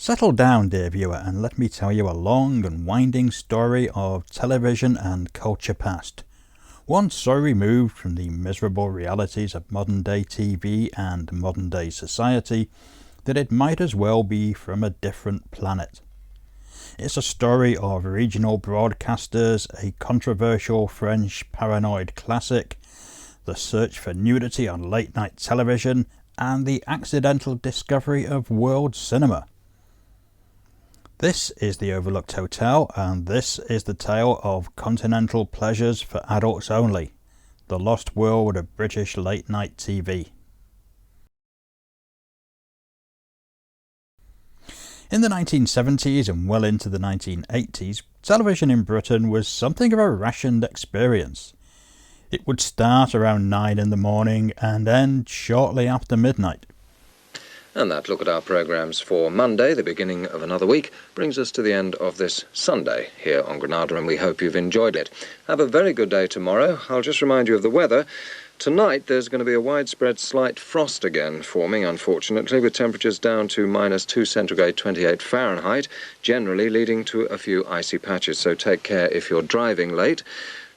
Settle down, dear viewer, and let me tell you a long and winding story of television and culture past. One so removed from the miserable realities of modern-day TV and modern-day society that it might as well be from a different planet. It's a story of regional broadcasters, a controversial French paranoid classic, the search for nudity on late-night television, and the accidental discovery of world cinema. This is the Overlooked Hotel, and this is the tale of continental pleasures for adults only, the lost world of British late-night TV. In the 1970s and well into the 1980s, television in Britain was something of a rationed experience. It would start around 9 in the morning and end shortly after midnight. And that look at our programmes for Monday, the beginning of another week, brings us to the end of this Sunday here on Granada, and we hope you've enjoyed it. Have a very good day tomorrow. I'll just remind you of the weather. Tonight there's going to be a widespread slight frost again forming, unfortunately, with temperatures down to -2 centigrade, 28 Fahrenheit, generally leading to a few icy patches, so take care if you're driving late.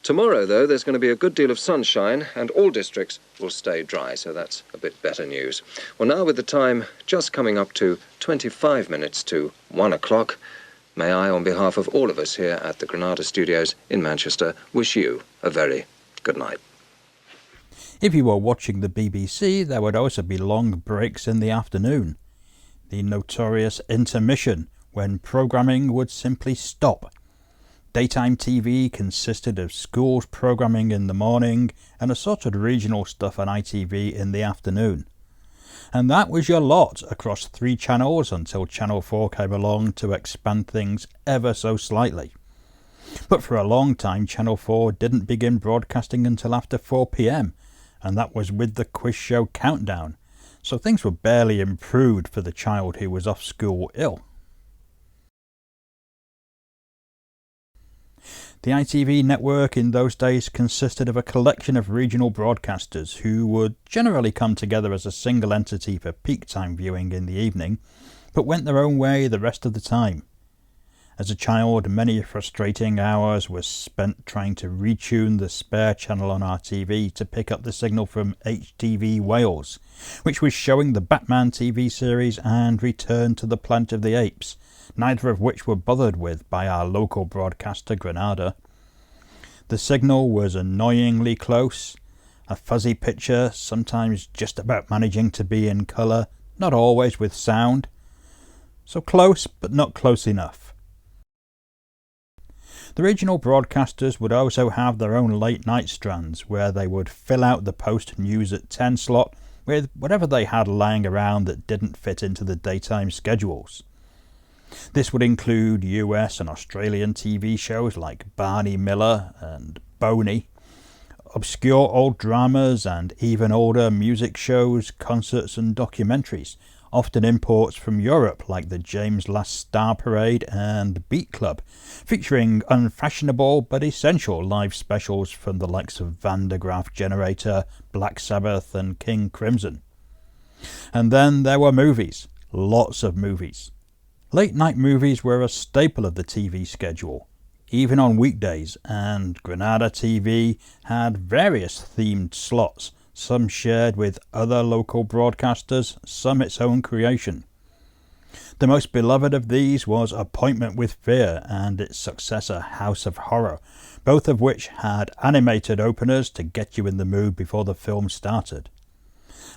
Tomorrow, though, there's going to be a good deal of sunshine and all districts will stay dry, so that's a bit better news. Well, now with the time just coming up to 25 minutes to 1 o'clock, may I, on behalf of all of us here at the Granada Studios in Manchester, wish you a very good night. If you were watching the BBC, there would also be long breaks in the afternoon. The notorious intermission, when programming would simply stop. Daytime TV consisted of schools programming in the morning and assorted regional stuff on ITV in the afternoon. And that was your lot across 3 channels until Channel 4 came along to expand things ever so slightly. But for a long time Channel 4 didn't begin broadcasting until after 4 p.m, and that was with the quiz show Countdown, so things were barely improved for the child who was off school ill. The ITV network in those days consisted of a collection of regional broadcasters who would generally come together as a single entity for peak time viewing in the evening, but went their own way the rest of the time. As a child, many frustrating hours were spent trying to retune the spare channel on our TV to pick up the signal from HTV Wales, which was showing the Batman TV series and Return to the Planet of the Apes, neither of which were bothered with by our local broadcaster Granada. The signal was annoyingly close, a fuzzy picture, sometimes just about managing to be in colour, not always with sound. So close, but not close enough. The regional broadcasters would also have their own late night strands, where they would fill out the post news at 10 slot with whatever they had lying around that didn't fit into the daytime schedules. This would include US and Australian TV shows like Barney Miller and Boney, obscure old dramas and even older music shows, concerts and documentaries, often imports from Europe like the James Last Star Parade and Beat Club, featuring unfashionable but essential live specials from the likes of Van der Graaf Generator, Black Sabbath and King Crimson. And then there were movies, lots of movies. Late night movies were a staple of the TV schedule, even on weekdays, and Granada TV had various themed slots, some shared with other local broadcasters, some its own creation. The most beloved of these was Appointment with Fear and its successor House of Horror, both of which had animated openers to get you in the mood before the film started.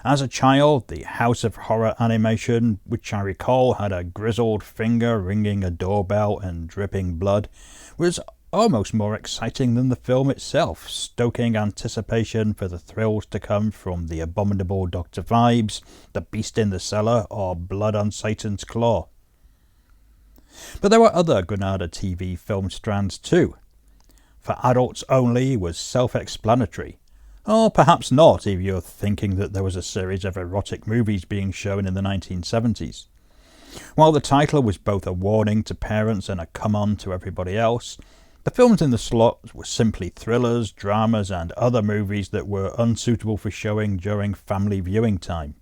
As a child, the House of Horror animation, which I recall had a grizzled finger ringing a doorbell and dripping blood, was almost more exciting than the film itself, stoking anticipation for the thrills to come from the abominable Dr. Vibes, The Beast in the Cellar, or Blood on Satan's Claw. But there were other Granada TV film strands too. For adults only was self-explanatory. Or perhaps not if you're thinking that there was a series of erotic movies being shown in the 1970s. While the title was both a warning to parents and a come-on to everybody else, the films in the slot were simply thrillers, dramas and other movies that were unsuitable for showing during family viewing time.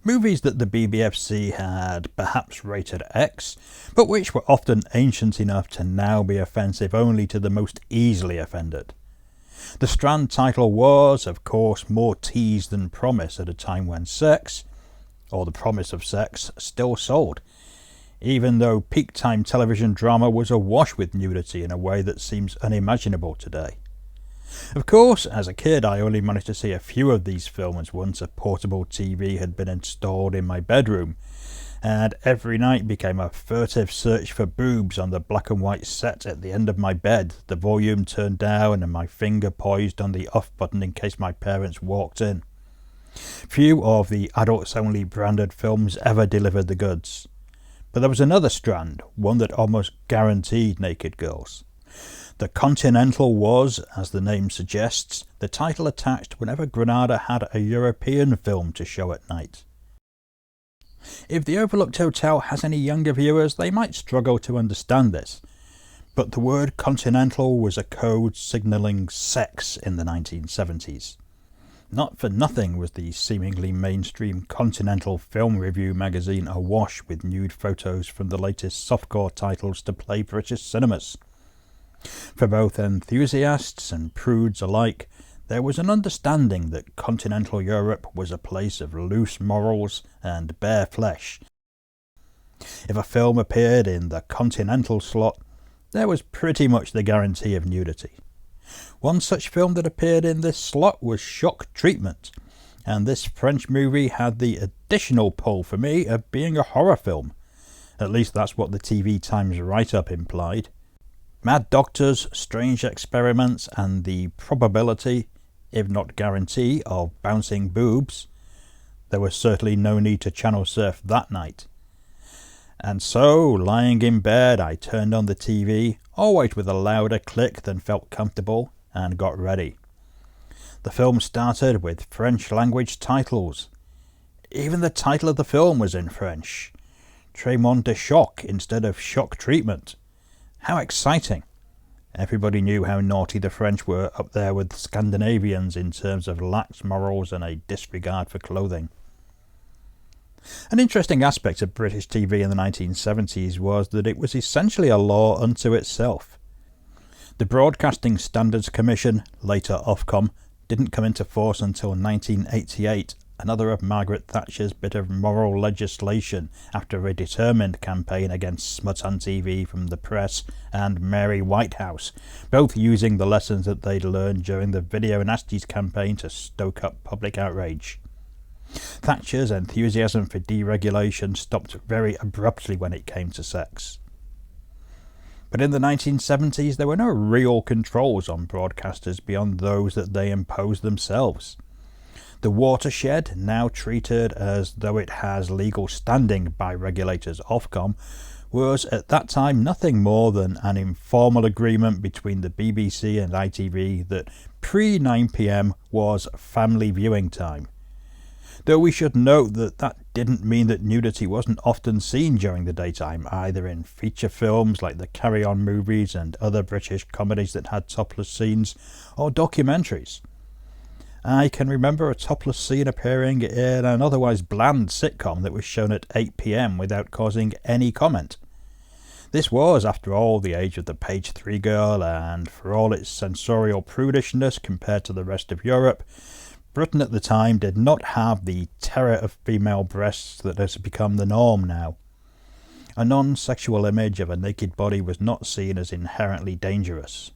Movies that the BBFC had perhaps rated X, but which were often ancient enough to now be offensive only to the most easily offended. The Strand title was, of course, more tease than promise at a time when sex, or the promise of sex, still sold, even though peak time television drama was awash with nudity in a way that seems unimaginable today. Of course, as a kid I only managed to see a few of these films once a portable TV had been installed in my bedroom, and every night became a furtive search for boobs on the black and white set at the end of my bed, the volume turned down and my finger poised on the off button in case my parents walked in. Few of the adults-only branded films ever delivered the goods. But there was another strand, one that almost guaranteed naked girls. The Continental was, as the name suggests, the title attached whenever Granada had a European film to show at night. If the Overlooked Hotel has any younger viewers, they might struggle to understand this, but the word Continental was a code signalling sex in the 1970s. Not for nothing was the seemingly mainstream Continental Film Review magazine awash with nude photos from the latest softcore titles to play British cinemas. For both enthusiasts and prudes alike, there was an understanding that continental Europe was a place of loose morals and bare flesh. If a film appeared in the Continental slot, there was pretty much the guarantee of nudity. One such film that appeared in this slot was Shock Treatment, and this French movie had the additional pull for me of being a horror film. At least that's what the TV Times write-up implied. Mad doctors, strange experiments, and the probability, if not guarantee, of bouncing boobs. There was certainly no need to channel surf that night. And so, lying in bed, I turned on the TV, always with a louder click than felt comfortable, and got ready. The film started with French language titles. Even the title of the film was in French. Traitement de Choc instead of Shock Treatment. How exciting! Everybody knew how naughty the French were up there with Scandinavians in terms of lax morals and a disregard for clothing. An interesting aspect of British TV in the 1970s was that it was essentially a law unto itself. The Broadcasting Standards Commission, later Ofcom, didn't come into force until 1988, another of Margaret Thatcher's bit of moral legislation after a determined campaign against smut on TV from the press and Mary Whitehouse, both using the lessons that they'd learned during the Video Nasties campaign to stoke up public outrage. Thatcher's enthusiasm for deregulation stopped very abruptly when it came to sex. But in the 1970s there were no real controls on broadcasters beyond those that they imposed themselves. The watershed, now treated as though it has legal standing by regulators Ofcom, was at that time nothing more than an informal agreement between the BBC and ITV that pre-9 p.m. was family viewing time. Though we should note that that didn't mean that nudity wasn't often seen during the daytime, either in feature films like the Carry On movies and other British comedies that had topless scenes, or documentaries. I can remember a topless scene appearing in an otherwise bland sitcom that was shown at 8 p.m. without causing any comment. This was, after all, the age of the page 3 girl, and for all its censorial prudishness compared to the rest of Europe, Britain at the time did not have the terror of female breasts that has become the norm now. A non-sexual image of a naked body was not seen as inherently dangerous.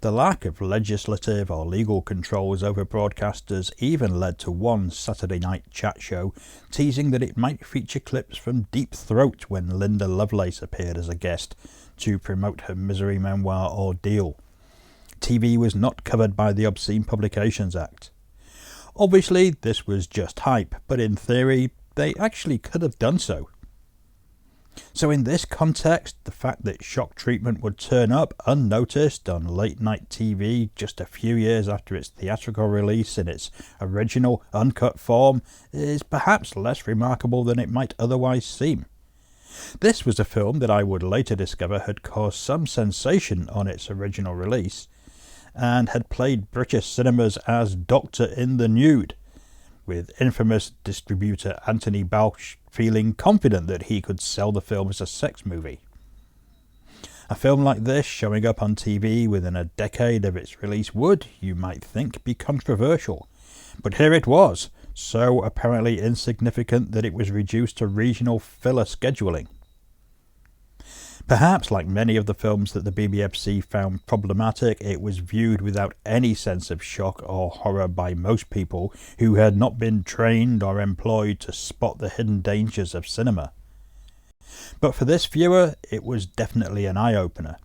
The lack of legislative or legal controls over broadcasters even led to one Saturday night chat show teasing that it might feature clips from Deep Throat when Linda Lovelace appeared as a guest to promote her misery memoir Ordeal. TV was not covered by the Obscene Publications Act. Obviously this was just hype, but in theory they actually could have done so. So in this context, the fact that Shock Treatment would turn up unnoticed on late night TV just a few years after its theatrical release in its original uncut form is perhaps less remarkable than it might otherwise seem. This was a film that I would later discover had caused some sensation on its original release, and had played British cinemas as Doctor in the Nude, with infamous distributor Anthony Bausch feeling confident that he could sell the film as a sex movie. A film like this showing up on TV within a decade of its release would, you might think, be controversial. But here it was, so apparently insignificant that it was reduced to regional filler scheduling. Perhaps, like many of the films that the BBFC found problematic, it was viewed without any sense of shock or horror by most people who had not been trained or employed to spot the hidden dangers of cinema. But for this viewer, it was definitely an eye-opener.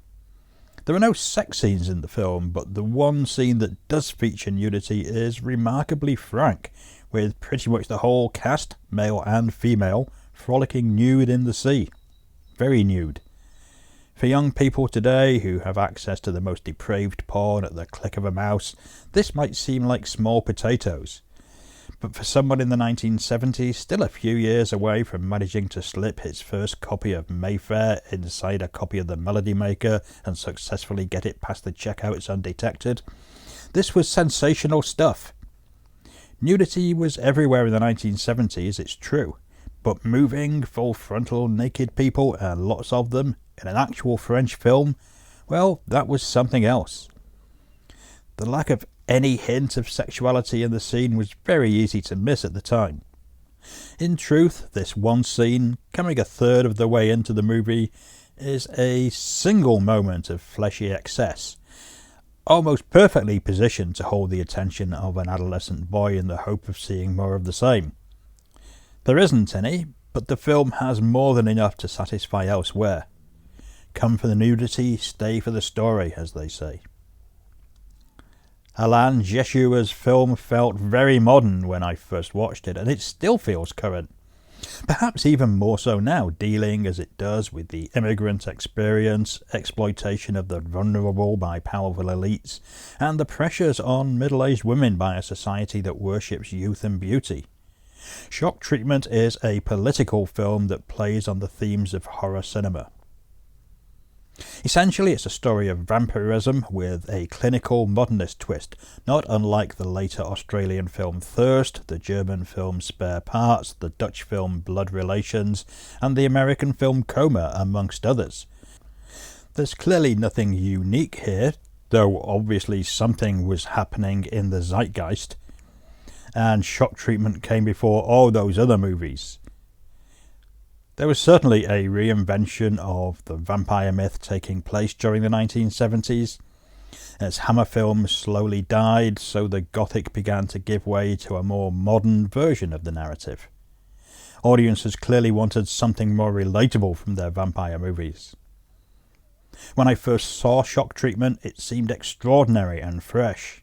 There are no sex scenes in the film, but the one scene that does feature nudity is remarkably frank, with pretty much the whole cast, male and female, frolicking nude in the sea. Very nude. For young people today who have access to the most depraved porn at the click of a mouse, this might seem like small potatoes. But for someone in the 1970s, still a few years away from managing to slip his first copy of Mayfair inside a copy of The Melody Maker and successfully get it past the checkouts undetected, this was sensational stuff. Nudity was everywhere in the 1970s, it's true, but moving, full-frontal, naked people, and lots of them, in an actual French film, well, that was something else. The lack of any hint of sexuality in the scene was very easy to miss at the time. In truth, this one scene, coming a third of the way into the movie, is a single moment of fleshy excess, almost perfectly positioned to hold the attention of an adolescent boy in the hope of seeing more of the same. There isn't any, but the film has more than enough to satisfy elsewhere. Come for the nudity, stay for the story, as they say. Alain Jeshua's film felt very modern when I first watched it, and it still feels current. Perhaps even more so now, dealing as it does with the immigrant experience, exploitation of the vulnerable by powerful elites, and the pressures on middle-aged women by a society that worships youth and beauty. Shock Treatment is a political film that plays on the themes of horror cinema. Essentially, it's a story of vampirism with a clinical modernist twist, not unlike the later Australian film Thirst, the German film Spare Parts, the Dutch film Blood Relations, and the American film Coma, amongst others. There's clearly nothing unique here, though obviously something was happening in the zeitgeist, and Shock Treatment came before all those other movies. There was certainly a reinvention of the vampire myth taking place during the 1970s. As Hammer films slowly died, so the Gothic began to give way to a more modern version of the narrative. Audiences clearly wanted something more relatable from their vampire movies. When I first saw Shock Treatment, it seemed extraordinary and fresh.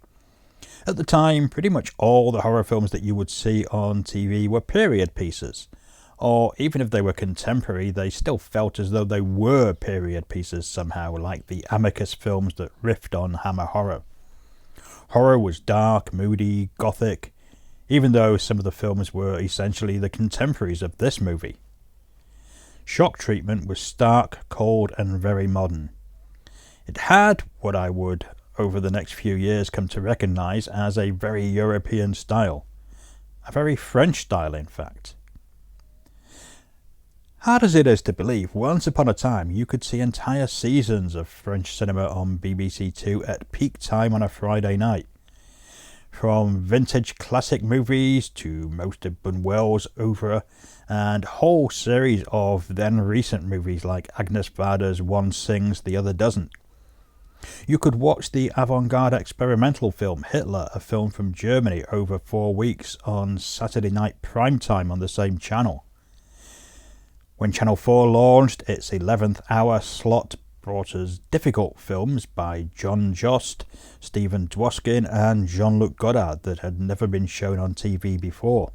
At the time, pretty much all the horror films that you would see on TV were period pieces. Or even if they were contemporary, they still felt as though they were period pieces somehow, like the Amicus films that riffed on Hammer horror. Horror was dark, moody, gothic, even though some of the films were essentially the contemporaries of this movie. Shock Treatment was stark, cold, and very modern. It had what I would, over the next few years, come to recognise as a very European style. A very French style, in fact. Hard as it is to believe, once upon a time you could see entire seasons of French cinema on BBC Two at peak time on a Friday night. From vintage classic movies to most of Buñuel's oeuvre, and whole series of then recent movies like Agnes Varda's One Sings, the Other Doesn't. You could watch the avant-garde experimental film Hitler, a film from Germany, over 4 weeks on Saturday night prime time on the same channel. When Channel 4 launched, its 11th hour slot brought us difficult films by John Jost, Stephen Dwoskin and Jean-Luc Godard that had never been shown on TV before.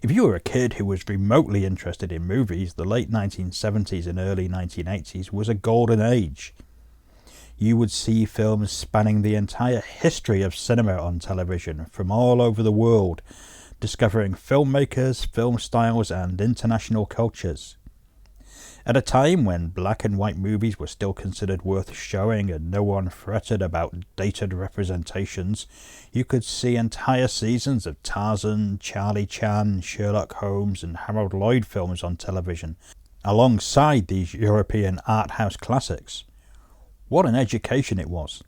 If you were a kid who was remotely interested in movies, the late 1970s and early 1980s was a golden age. You would see films spanning the entire history of cinema on television from all over the world, discovering filmmakers, film styles and international cultures. At a time when black and white movies were still considered worth showing and no one fretted about dated representations, you could see entire seasons of Tarzan, Charlie Chan, Sherlock Holmes and Harold Lloyd films on television, alongside these European art house classics. What an education it was.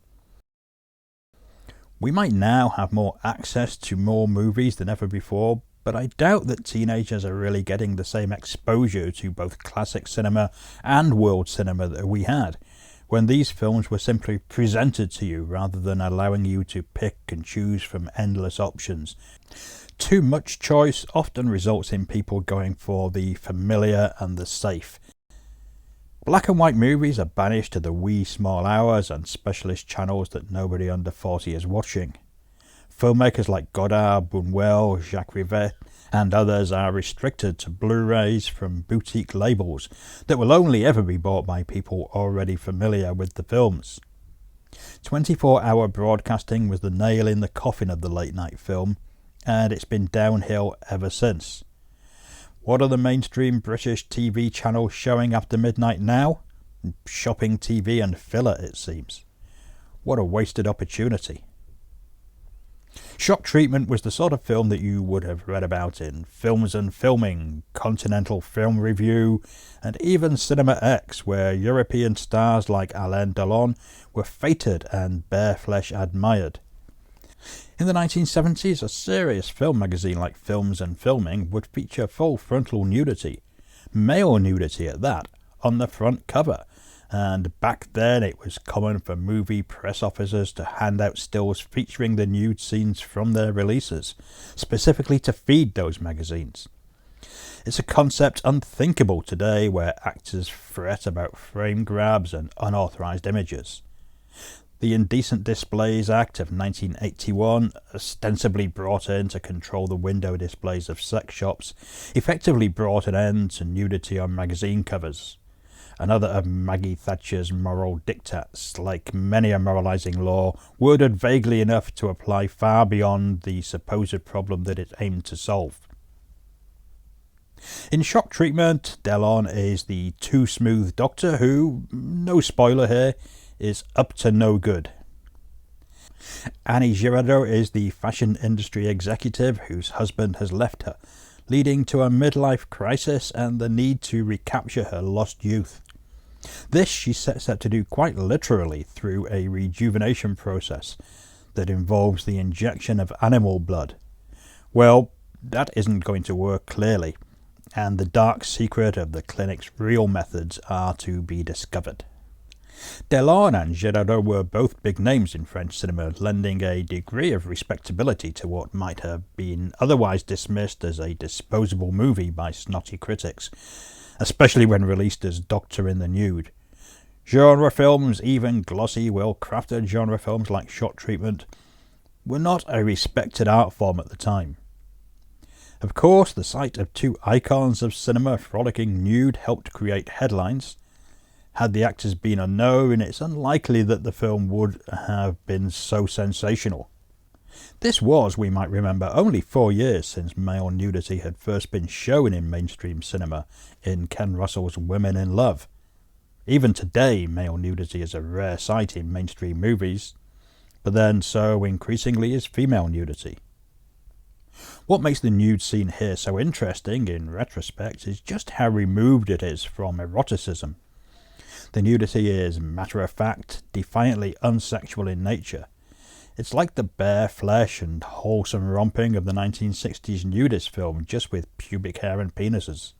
We might now have more access to more movies than ever before, but I doubt that teenagers are really getting the same exposure to both classic cinema and world cinema that we had, when these films were simply presented to you rather than allowing you to pick and choose from endless options. Too much choice often results in people going for the familiar and the safe. Black and white movies are banished to the wee small hours and specialist channels that nobody under 40 is watching. Filmmakers like Godard, Buñuel, Jacques Rivette and others are restricted to Blu-rays from boutique labels that will only ever be bought by people already familiar with the films. 24-hour broadcasting was the nail in the coffin of the late-night film, and it's been downhill ever since. What are the mainstream British TV channels showing after midnight now? Shopping TV and filler, it seems. What a wasted opportunity. Shock Treatment was the sort of film that you would have read about in Films and Filming, Continental Film Review, and even Cinema X, where European stars like Alain Delon were feted and bare flesh admired. In the 1970s, a serious film magazine like Films and Filming would feature full frontal nudity, male nudity at that, on the front cover, and back then it was common for movie press officers to hand out stills featuring the nude scenes from their releases, specifically to feed those magazines. It's a concept unthinkable today, where actors fret about frame grabs and unauthorized images. The Indecent Displays Act of 1981, ostensibly brought in to control the window displays of sex shops, effectively brought an end to nudity on magazine covers. Another of Maggie Thatcher's moral diktats, like many a moralizing law, worded vaguely enough to apply far beyond the supposed problem that it aimed to solve. In Shock Treatment, Delon is the too smooth doctor who, no spoiler here, is up to no good. Annie Girardot is the fashion industry executive whose husband has left her, leading to a midlife crisis and the need to recapture her lost youth. This she sets out to do quite literally through a rejuvenation process that involves the injection of animal blood. Well, that isn't going to work clearly, and the dark secret of the clinic's real methods are to be discovered. Delon and Girardot were both big names in French cinema, lending a degree of respectability to what might have been otherwise dismissed as a disposable movie by snotty critics, especially when released as Doctor in the Nude. Genre films, even glossy, well-crafted genre films like Shock Treatment, were not a respected art form at the time. Of course, the sight of two icons of cinema frolicking nude helped create headlines. Had the actors been unknown, it's unlikely that the film would have been so sensational. This was, we might remember, only 4 years since male nudity had first been shown in mainstream cinema in Ken Russell's Women in Love. Even today, male nudity is a rare sight in mainstream movies, but then so increasingly is female nudity. What makes the nude scene here so interesting, in retrospect, is just how removed it is from eroticism. The nudity is matter-of-fact, defiantly unsexual in nature. It's like the bare flesh and wholesome romping of the 1960s nudist film, just with pubic hair and penises.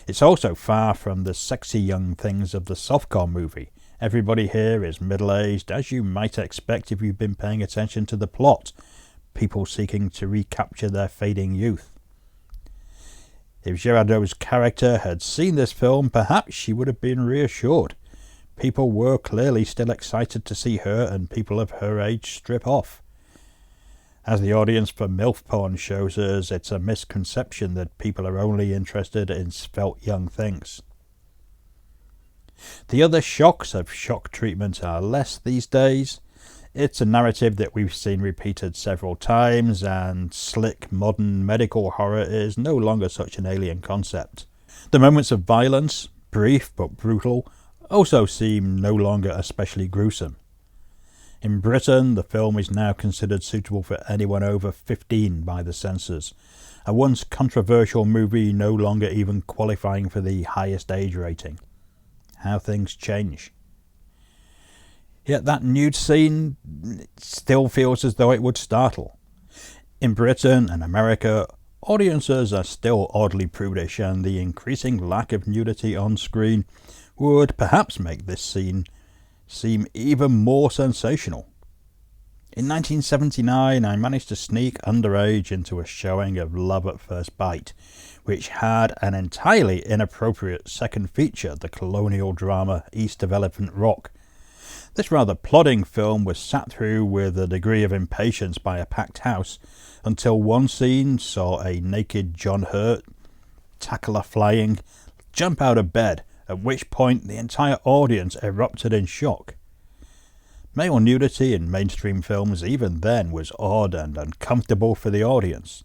It's also far from the sexy young things of the softcore movie. Everybody here is middle-aged, as you might expect if you've been paying attention to the plot, people seeking to recapture their fading youth. If Girardot's character had seen this film, perhaps she would have been reassured. People were clearly still excited to see her and people of her age strip off. As the audience for MILF porn shows us, it's a misconception that people are only interested in svelte young things. The other shocks of Shock Treatment are less these days. It's a narrative that we've seen repeated several times, and slick modern medical horror is no longer such an alien concept. The moments of violence, brief but brutal, also seem no longer especially gruesome. In Britain, the film is now considered suitable for anyone over 15 by the censors, a once controversial movie no longer even qualifying for the highest age rating. How things change. Yet that nude scene still feels as though it would startle. In Britain and America, audiences are still oddly prudish, and the increasing lack of nudity on screen would perhaps make this scene seem even more sensational. In 1979, I managed to sneak underage into a showing of Love at First Bite, which had an entirely inappropriate second feature, the colonial drama East of Elephant Rock. This rather plodding film was sat through with a degree of impatience by a packed house, until one scene saw a naked John Hurt, tackle a flying, jump out of bed, at which point the entire audience erupted in shock. Male nudity in mainstream films even then was odd and uncomfortable for the audience.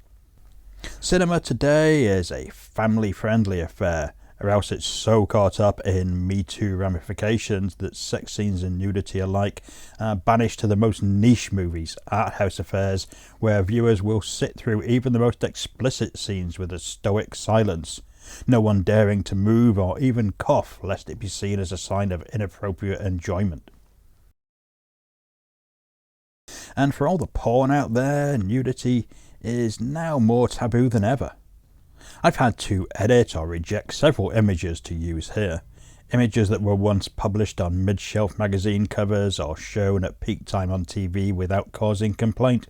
Cinema today is a family-friendly affair, or else it's so caught up in Me Too ramifications that sex scenes and nudity alike are banished to the most niche movies, art house affairs, where viewers will sit through even the most explicit scenes with a stoic silence, no one daring to move or even cough lest it be seen as a sign of inappropriate enjoyment. And for all the porn out there, nudity is now more taboo than ever. I've had to edit or reject several images to use here. Images that were once published on mid-shelf magazine covers or shown at peak time on TV without causing complaint.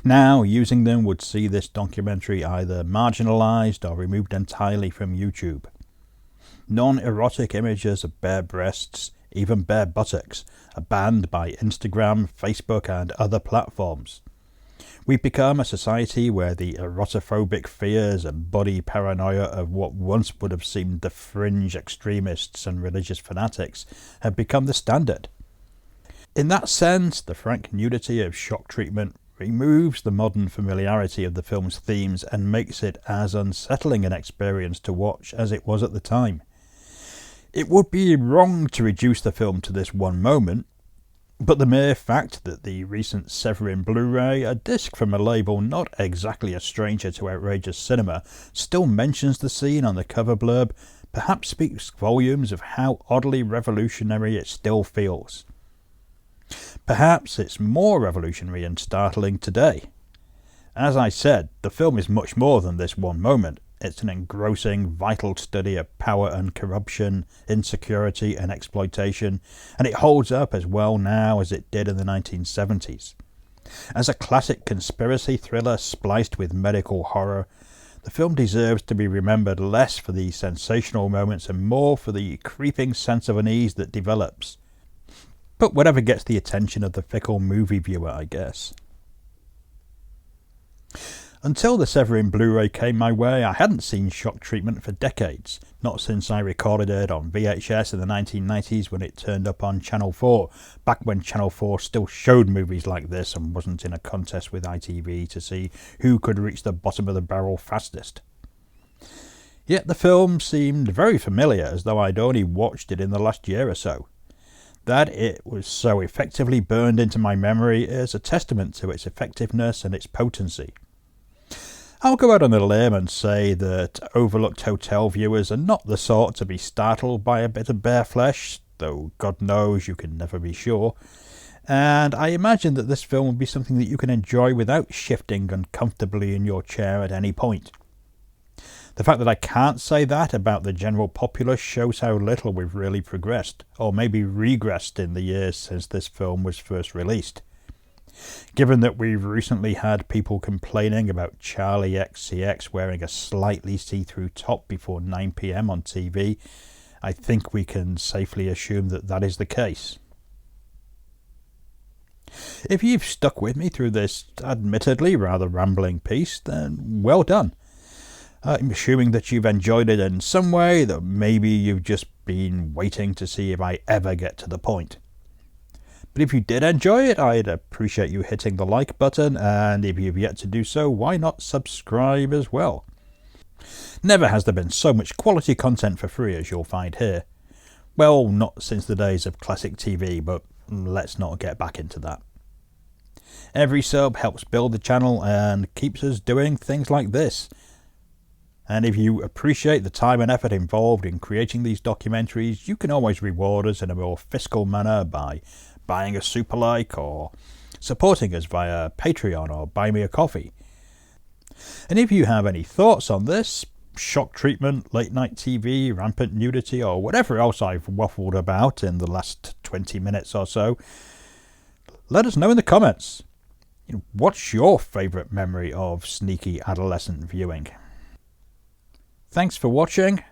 Now, using them would see this documentary either marginalised or removed entirely from YouTube. Non-erotic images of bare breasts, even bare buttocks, are banned by Instagram, Facebook and other platforms. We've become a society where the erotophobic fears and body paranoia of what once would have seemed the fringe extremists and religious fanatics have become the standard. In that sense, the frank nudity of Shock Treatment removes the modern familiarity of the film's themes and makes it as unsettling an experience to watch as it was at the time. It would be wrong to reduce the film to this one moment, but the mere fact that the recent Severin Blu-ray, a disc from a label not exactly a stranger to outrageous cinema, still mentions the scene on the cover blurb, perhaps speaks volumes of how oddly revolutionary it still feels. Perhaps it's more revolutionary and startling today. As I said, the film is much more than this one moment. It's an engrossing, vital study of power and corruption, insecurity and exploitation, and it holds up as well now as it did in the 1970s. As a classic conspiracy thriller spliced with medical horror, the film deserves to be remembered less for the sensational moments and more for the creeping sense of unease that develops. But whatever gets the attention of the fickle movie viewer, I guess. Until the Severin Blu-ray came my way, I hadn't seen Shock Treatment for decades, not since I recorded it on VHS in the 1990s when it turned up on Channel 4, back when Channel 4 still showed movies like this and wasn't in a contest with ITV to see who could reach the bottom of the barrel fastest. Yet the film seemed very familiar, as though I'd only watched it in the last year or so. That it was so effectively burned into my memory is a testament to its effectiveness and its potency. I'll go out on a limb and say that Overlooked Hotel viewers are not the sort to be startled by a bit of bare flesh, though God knows you can never be sure, and I imagine that this film will be something that you can enjoy without shifting uncomfortably in your chair at any point. The fact that I can't say that about the general populace shows how little we've really progressed, or maybe regressed in the years since this film was first released. Given that we've recently had people complaining about Charlie XCX wearing a slightly see-through top before 9 PM on TV, I think we can safely assume that that is the case. If you've stuck with me through this admittedly rather rambling piece, then well done. I'm assuming that you've enjoyed it in some way, that maybe you've just been waiting to see if I ever get to the point. But if you did enjoy it, I'd appreciate you hitting the like button, and if you've yet to do so, why not subscribe as well? Never has there been so much quality content for free as you'll find here. Well, not since the days of classic TV, but let's not get back into that. Every sub helps build the channel and keeps us doing things like this. And if you appreciate the time and effort involved in creating these documentaries, you can always reward us in a more fiscal manner by buying a super like or supporting us via Patreon or Buy Me a Coffee. And if you have any thoughts on this, shock treatment, late night TV, rampant nudity, or whatever else I've waffled about in the last 20 minutes or so, let us know in the comments. What's your favourite memory of sneaky adolescent viewing? Thanks for watching,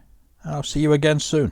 and I'll see you again soon.